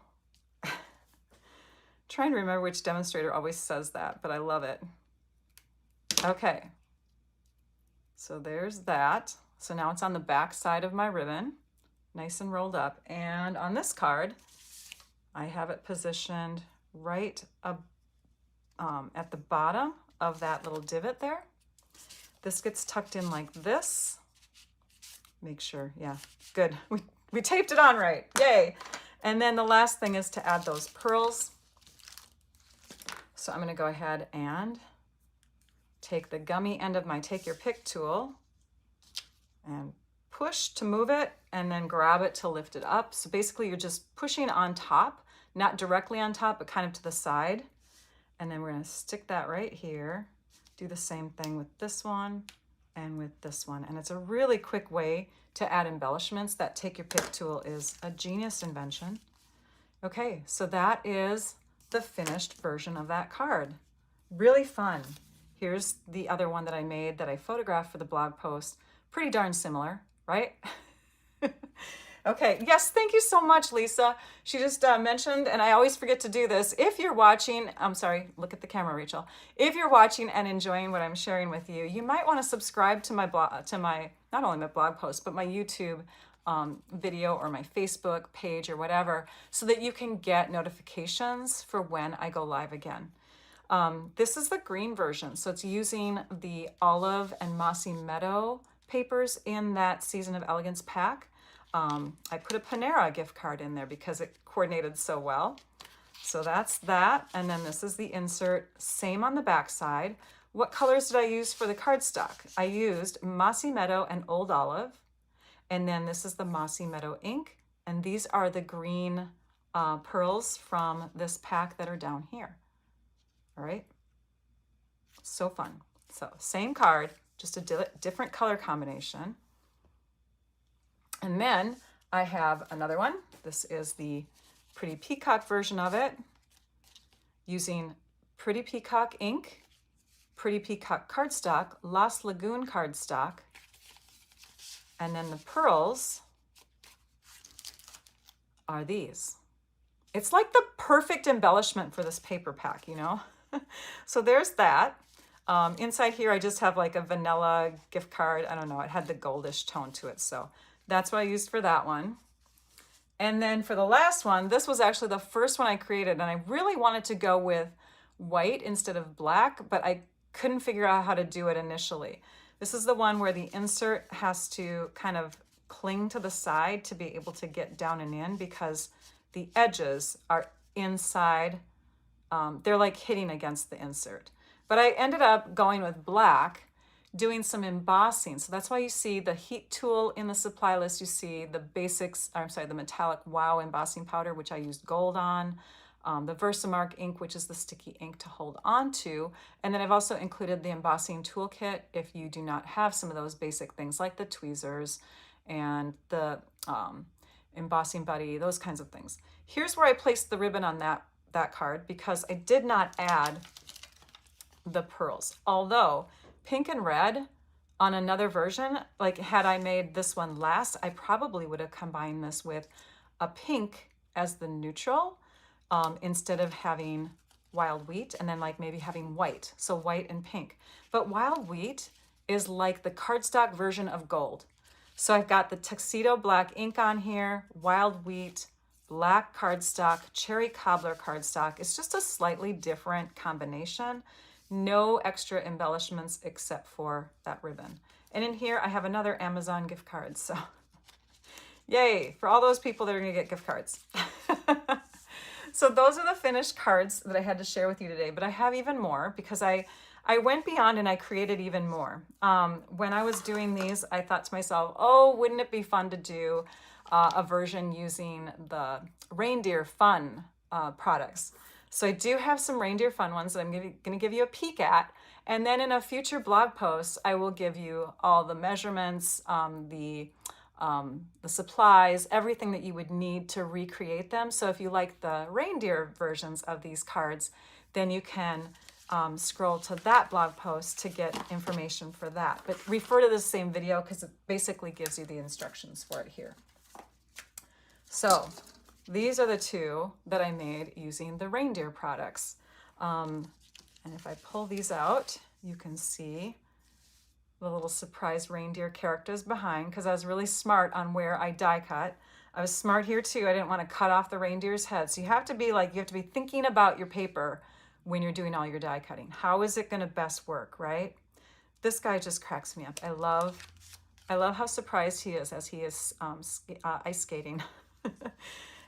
Trying to remember which demonstrator always says that, but I love it. Okay, so there's that. So now it's on the back side of my ribbon, nice and rolled up. And on this card, I have it positioned right at the bottom of that little divot there. This gets tucked in like this. Make sure, yeah, good. We taped it on right, yay. And then the last thing is to add those pearls. So I'm gonna go ahead and take the gummy end of my Take Your Pick tool and push to move it, and then grab it to lift it up. So basically you're just pushing on top, not directly on top, but kind of to the side. And then we're gonna stick that right here. Do the same thing with this one and with this one. And it's a really quick way to add embellishments. That Take Your Pick tool is a genius invention. Okay, so that is the finished version of that card. Really fun. Here's the other one that I made that I photographed for the blog post. Pretty darn similar, right? Okay, yes, thank you so much, Lisa. She just mentioned, and I always forget to do this, if you're watching, I'm sorry, look at the camera, Rachel. If you're watching and enjoying what I'm sharing with you, you might want to subscribe to my blog, not only my blog post, but my YouTube video or my Facebook page or whatever, so that you can get notifications for when I go live again. This is the green version, so it's using the olive and mossy meadow papers in that Season of Elegance pack. I put a Panera gift card in there because it coordinated so well. So that's that. And then this is the insert, same on the back side. What colors did I use for the cardstock? I used Mossy Meadow and Old Olive. And then this is the Mossy Meadow ink. And these are the green pearls from this pack that are down here. All right. So fun. So same card, just a different color combination. And then I have another one. This is the Pretty Peacock version of it, using Pretty Peacock ink, Pretty Peacock cardstock, Lost Lagoon cardstock, and then the pearls are these. It's like the perfect embellishment for this paper pack, you know? So there's that. Inside here, I just have like a vanilla gift card. I don't know, it had the goldish tone to it, so that's what I used for that one. And then for the last one, this was actually the first one I created, and I really wanted to go with white instead of black, but I couldn't figure out how to do it initially. This is the one where the insert has to kind of cling to the side to be able to get down and in, because the edges are inside. They're like hitting against the insert. But I ended up going with black, doing some embossing. So that's why you see the heat tool in the supply list. You see the basics, I'm sorry, the metallic Wow embossing powder, which I used gold on, the Versamark ink, which is the sticky ink to hold on to. And then I've also included the embossing toolkit if you do not have some of those basic things like the tweezers and the embossing buddy, those kinds of things. Here's where I placed the ribbon on that card, because I did not add the pearls. Although pink and red on another version, like had I made this one last, I probably would have combined this with a pink as the neutral instead of having wild wheat, and then like maybe having white, so white and pink. But wild wheat is like the cardstock version of gold. So I've got the tuxedo black ink on here, wild wheat, black cardstock, cherry cobbler cardstock. It's just a slightly different combination. No extra embellishments except for that ribbon. And in here I have another Amazon gift card. So yay for all those people that are gonna get gift cards. So those are the finished cards that I had to share with you today, but I have even more because I went beyond and I created even more. When I was doing these, I thought to myself, oh, wouldn't it be fun to do a version using the Reindeer Fun products. So I do have some Reindeer Fun ones that I'm going to give you a peek at. And then in a future blog post, I will give you all the measurements, the supplies, everything that you would need to recreate them. So if you like the reindeer versions of these cards, then you can scroll to that blog post to get information for that. But refer to the same video because it basically gives you the instructions for it here. So these are the two that I made using the reindeer products. And if I pull these out, you can see the little surprise reindeer characters behind, because I was really smart on where I die cut. I was smart here too. I didn't want to cut off the reindeer's head. So you have to be thinking about your paper when you're doing all your die cutting. How is it going to best work, right? This guy just cracks me up. I love how surprised he is as he is ice skating.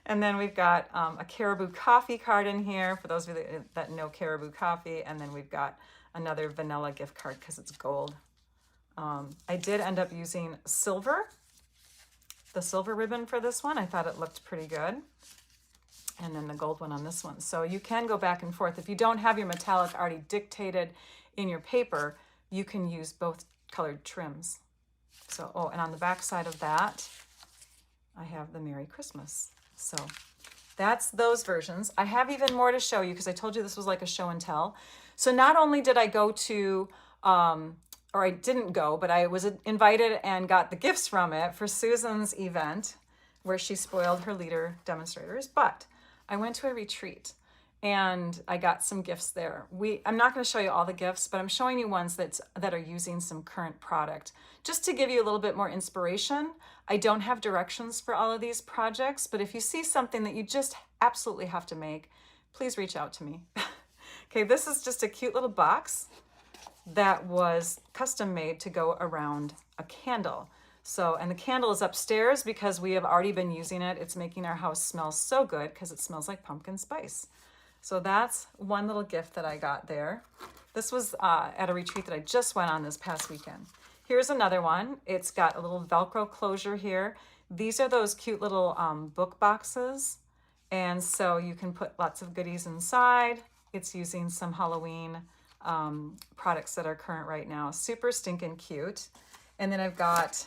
And then we've got a Caribou Coffee card in here for those of you that know Caribou Coffee. And then we've got another vanilla gift card because it's gold. I did end up using the silver ribbon for this one. I thought it looked pretty good. And then the gold one on this one. So you can go back and forth. If you don't have your metallic already dictated in your paper, you can use both colored trims. So, oh, and on the back side of that, I have the Merry Christmas. So that's those versions. I have even more to show you because I told you this was like a show and tell. So not only did I go to, or I didn't go, but I was invited and got the gifts from it for Susan's event where she spoiled her leader demonstrators, but I went to a retreat and I got some gifts there. I'm not going to show you all the gifts, but I'm showing you ones that are using some current product just to give you a little bit more inspiration. I don't have directions for all of these projects, but if you see something that you just absolutely have to make, please reach out to me. Okay, this is just a cute little box that was custom made to go around a candle. So, and the candle is upstairs because we have already been using it. It's making our house smell so good because it smells like pumpkin spice. So that's one little gift that I got there. This was at a retreat that I just went on this past weekend. Here's another one. It's got a little Velcro closure here. These are those cute little book boxes. And so you can put lots of goodies inside. It's using some Halloween products that are current right now. Super stinking cute. And then I've got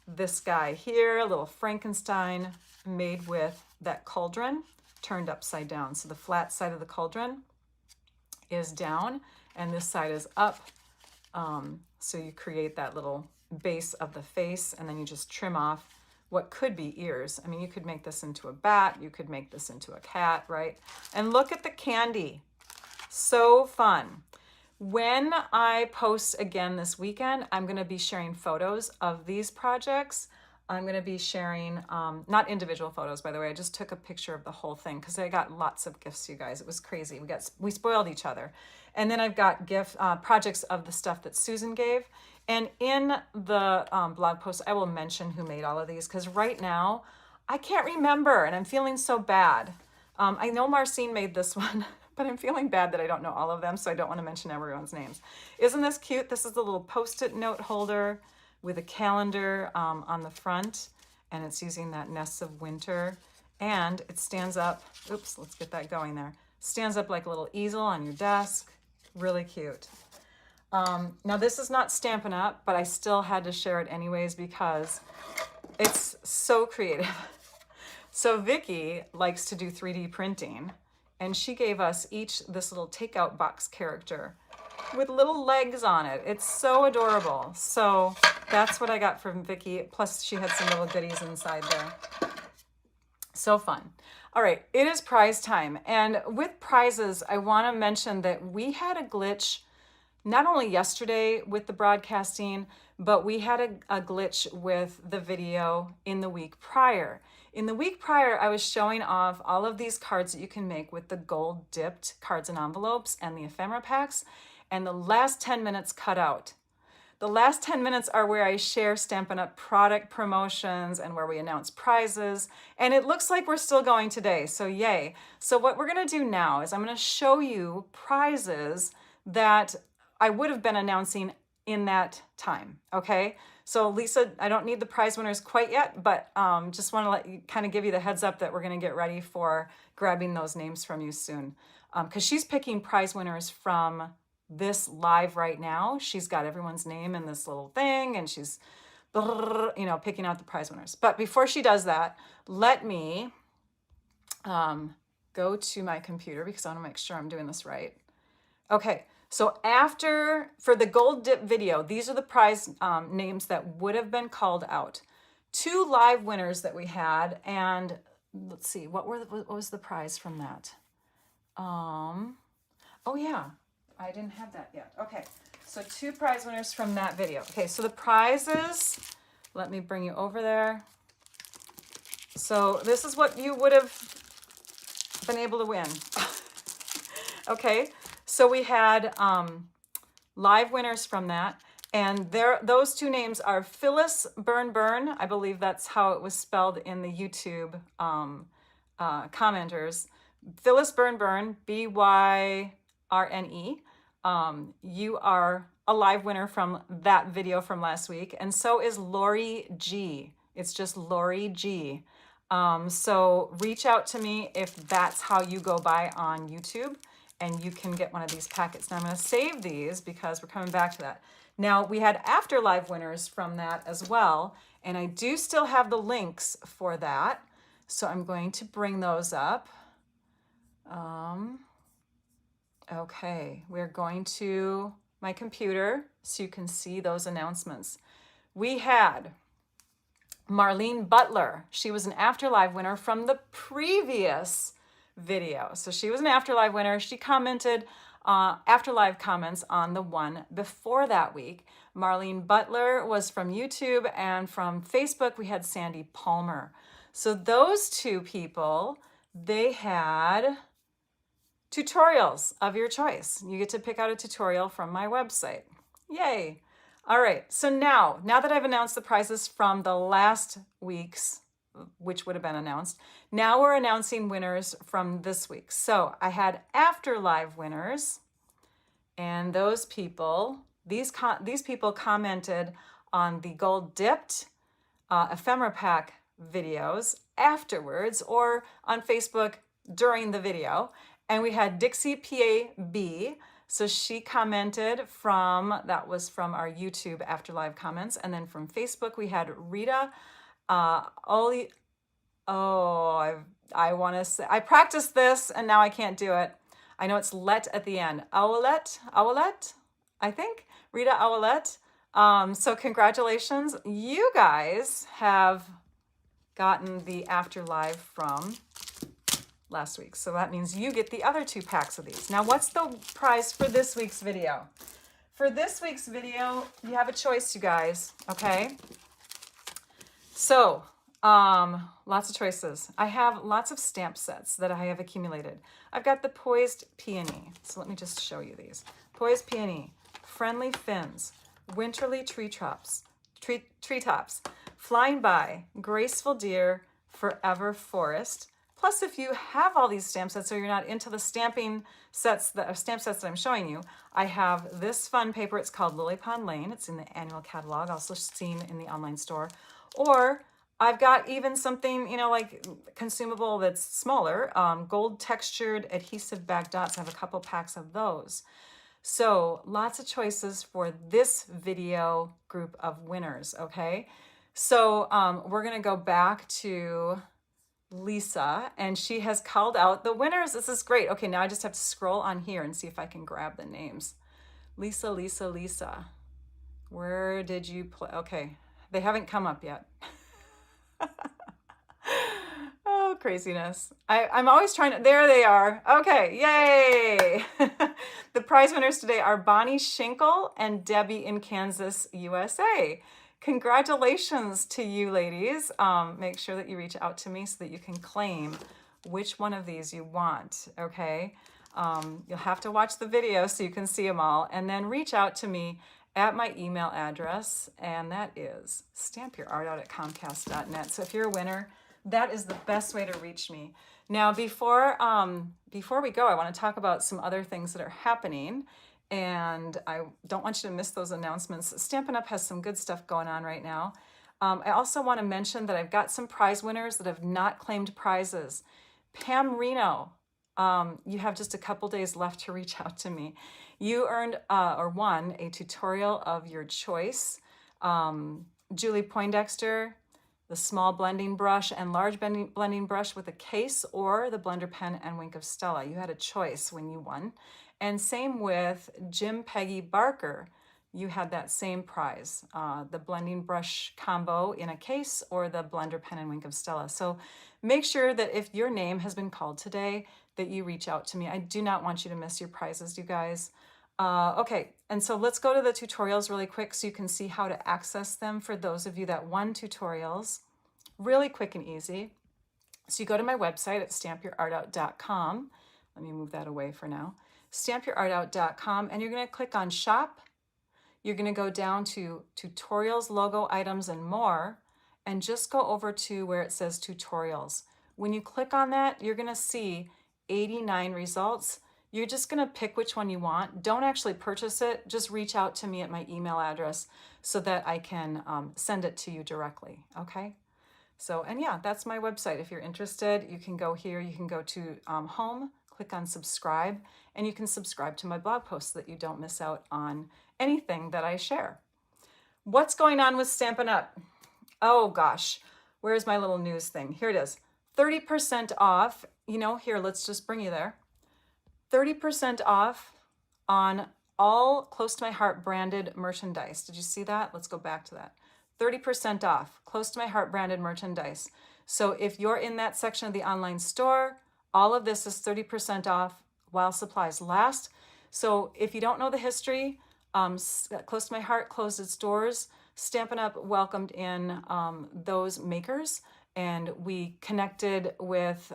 this guy here, a little Frankenstein made with that cauldron turned upside down. So the flat side of the cauldron is down and this side is up. So you create that little base of the face and then you just trim off what could be ears. I mean, you could make this into a bat, you could make this into a cat, right? And look at the candy. So fun. When I post again this weekend, I'm going to be sharing photos of these projects. I'm going to be sharing, not individual photos, by the way. I just took a picture of the whole thing because I got lots of gifts, you guys. It was crazy. We spoiled each other. And then I've got projects of the stuff that Susan gave. And in the blog post, I will mention who made all of these because right now I can't remember and I'm feeling so bad. I know Marcine made this one. But I'm feeling bad that I don't know all of them, so I don't want to mention everyone's names. Isn't this cute? This is the little Post-it note holder with a calendar on the front, and it's using that Nests of Winter, and it stands up. Oops, let's get that going there. Stands up like a little easel on your desk. Really cute. Now, this is not Stampin' Up, but I still had to share it anyways because it's so creative. So Vicki likes to do 3D printing. And she gave us each this little takeout box character with little legs on it. It's so adorable. So that's what I got from Vicki. Plus she had some little goodies inside there. So fun. All right, it is prize time. And with prizes, I want to mention that we had a glitch not only yesterday with the broadcasting, but we had a glitch with the video in the week prior. In the week prior, I was showing off all of these cards that you can make with the gold dipped cards and envelopes and the ephemera packs, and the last 10 minutes cut out. The last 10 minutes are where I share Stampin' Up! Product promotions and where we announce prizes, and it looks like we're still going today, so yay. So what we're gonna do now is I'm gonna show you prizes that I would have been announcing in that time, okay? So Lisa, I don't need the prize winners quite yet, but just want to let you kind of give you the heads up that we're going to get ready for grabbing those names from you soon. Because she's picking prize winners from this live right now. She's got everyone's name in this little thing and she's, picking out the prize winners. But before she does that, let me go to my computer because I want to make sure I'm doing this right. Okay. So for the gold dip video, these are the prize names that would have been called out. 2 live winners that we had, and let's see, what was the prize from that? Oh yeah, I didn't have that yet. Okay, so 2 prize winners from that video. Okay, so the prizes, let me bring you over there. So this is what you would have been able to win. Okay, So we had live winners from that. And those two names are Phyllis Burn. I believe that's how it was spelled in the YouTube commenters. Phyllis Burn, Byrne. You are a live winner from that video from last week. And so is Lori G. It's just Lori G. So reach out to me if that's how you go by on YouTube, and you can get one of these packets. Now I'm going to save these because we're coming back to that. Now we had after live winners from that as well, and I do still have the links for that. So I'm going to bring those up. Okay, we're going to my computer so you can see those announcements. We had Marlene Butler. She was an After Live winner from the previous video. So she was an After Live winner. She commented After Live comments on the one before that week. Marlene Butler was from YouTube, and from Facebook we had Sandy Palmer. So those two people, they had tutorials of your choice. You get to pick out a tutorial from my website. Yay. All right, so now that I've announced the prizes from the last week's, which would have been announced, now we're announcing winners from this week. So I had After Live winners, and those people, these people commented on the gold dipped ephemera pack videos afterwards or on Facebook during the video. And we had Dixie PAB. So she commented that was from our YouTube After Live comments. And then from Facebook, we had Rita I want to say, I practiced this and now I can't do it. I know it's let at the end. Owlette, I think. Rita Owlette. So congratulations. You guys have gotten the After Live from last week. So that means you get the other 2 packs of these. Now, what's the prize for this week's video? For this week's video, you have a choice, you guys, okay? So, lots of choices. I have lots of stamp sets that I have accumulated. I've got the Poised Peony. So let me just show you these. Poised Peony, Friendly Fins, Winterly Treetops, Flying By, Graceful Deer, Forever Forest. Plus, if you have all these stamp sets, or you're not into the stamp sets that I'm showing you, I have this fun paper. It's called Lily Pond Lane. It's in the annual catalog, also seen in the online store. Or I've got even something, like consumable that's smaller, gold textured adhesive bag dots. I have a couple packs of those. So lots of choices for this video group of winners, okay? So we're gonna go back to Lisa, and she has called out the winners. This is great. Okay, now I just have to scroll on here and see if I can grab the names. Lisa. Where did you play? Okay, they haven't come up yet. Oh, craziness. I'm always trying to, there they are. Okay, yay. The prize winners today are Bonnie Schinkel and Debbie in Kansas, USA. Congratulations to you ladies. Make sure that you reach out to me so that you can claim which one of these you want, okay? You'll have to watch the video so you can see them all, and then reach out to me at my email address, and that is stampyourartout@comcast.net. So if you're a winner, that is the best way to reach me. Now, before we go, I want to talk about some other things that are happening, and I don't want you to miss those announcements. Stampin' Up! Has some good stuff going on right now. I also want to mention that I've got some prize winners that have not claimed prizes. Pam Reno, you have just a couple days left to reach out to me. You earned or won a tutorial of your choice. Julie Poindexter, the small blending brush and large blending brush with a case, or the blender pen and Wink of Stella. You had a choice when you won. And same with Jim Peggy Barker. You had that same prize, the blending brush combo in a case or the blender pen and Wink of Stella. So make sure that if your name has been called today, that you reach out to me. I do not want you to miss your prizes, you guys. Okay, and so let's go to the tutorials really quick so you can see how to access them for those of you that won tutorials. Really quick and easy. So you go to my website at stampyourartout.com. Let me move that away for now. stampyourartout.com, and you're going to click on Shop. You're going to go down to Tutorials, Logo, Items, and More, and just go over to where it says Tutorials. When you click on that, you're going to see 89 results. You're just going to pick which one you want. Don't actually purchase it. Just reach out to me at my email address so that I can send it to you directly, okay? So, and yeah, that's my website. If you're interested, you can go here. You can go to Home, click on Subscribe, and you can subscribe to my blog posts so that you don't miss out on anything that I share. What's going on with Stampin' Up? Oh gosh, where's my little news thing? Here it is. 30% off. You know, here, let's just bring you there. 30% off on all Close to My Heart branded merchandise. Did you see that? Let's go back to that. 30% off Close to My Heart branded merchandise. So if you're in that section of the online store, all of this is 30% off while supplies last. So if you don't know the history, Close to My Heart closed its doors. Stampin' Up welcomed in those makers, and we connected with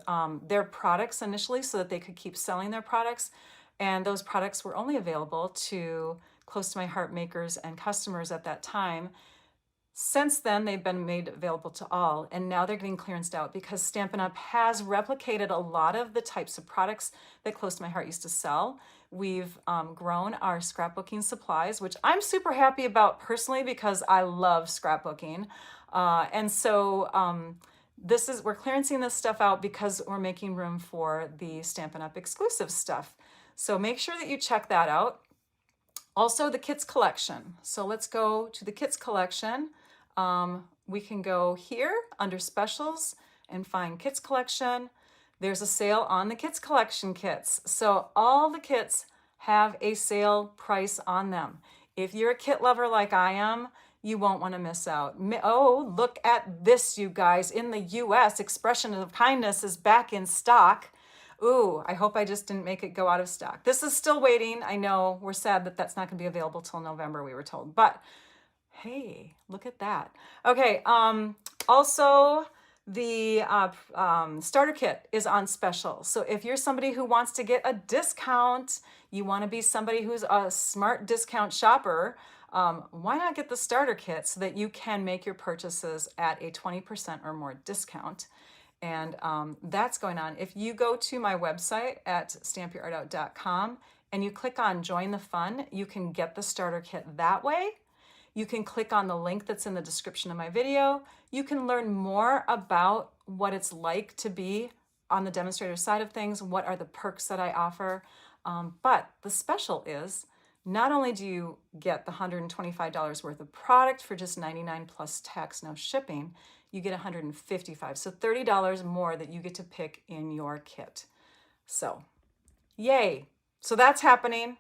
their products initially so that they could keep selling their products. And those products were only available to Close to My Heart makers and customers at that time. Since then, they've been made available to all, and now they're getting clearanced out because Stampin' Up has replicated a lot of the types of products that Close to My Heart used to sell. We've grown our scrapbooking supplies, which I'm super happy about personally because I love scrapbooking. And so we're clearancing this stuff out because we're making room for the Stampin' Up exclusive stuff. So make sure that you check that out. Also, the Kits Collection. So let's go to the Kits Collection. We can go here under Specials and find Kits Collection. There's a sale on the Kits Collection kits. So all the kits have a sale price on them. If you're a kit lover like I am, you won't want to miss out. Oh, look at this, you guys. In the US, Expression of Kindness is back in stock. Ooh, I hope I just didn't make it go out of stock. This is still waiting. I know we're sad that that's not going to be available till November, we were told. But hey, look at that. Okay, also the starter kit is on special. So if you're somebody who wants to get a discount, you want to be somebody who's a smart discount shopper, why not get the starter kit so that you can make your purchases at a 20% or more discount? And that's going on. If you go to my website at stampyourartout.com and you click on Join the Fun, you can get the starter kit that way. You can click on the link that's in the description of my video. You can learn more about what it's like to be on the demonstrator side of things, what are the perks that I offer. But the special is, not only do you get the $125 worth of product for just $99 plus tax, no shipping, you get $155. So $30 more that you get to pick in your kit. So, yay. So that's happening.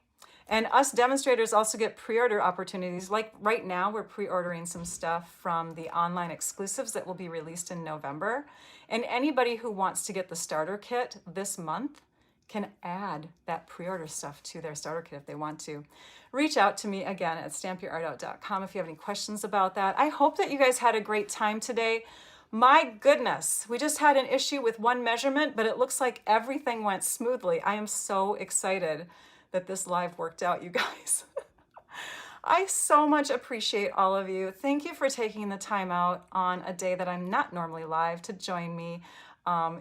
And us demonstrators also get pre-order opportunities. Like right now, we're pre-ordering some stuff from the online exclusives that will be released in November. And anybody who wants to get the starter kit this month can add that pre-order stuff to their starter kit if they want to. Reach out to me again at stampyourartout.com if you have any questions about that. I hope that you guys had a great time today. My goodness, we just had an issue with one measurement, but it looks like everything went smoothly. I am so excited that this live worked out, you guys. I so much appreciate all of you. Thank you for taking the time out on a day that I'm not normally live to join me.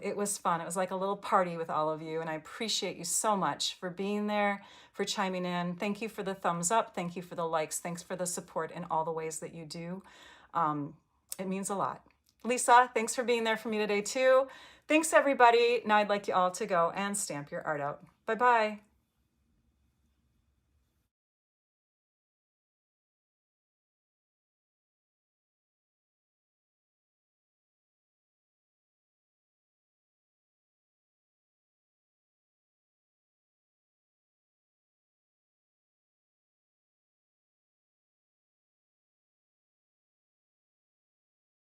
It was fun. It was like a little party with all of you, and I appreciate you so much for being there, for chiming in. Thank you for the thumbs up. Thank you for the likes. Thanks for the support in all the ways that you do. It means a lot. Lisa, thanks for being there for me today too. Thanks, everybody. Now I'd like you all to go and stamp your art out. Bye-bye.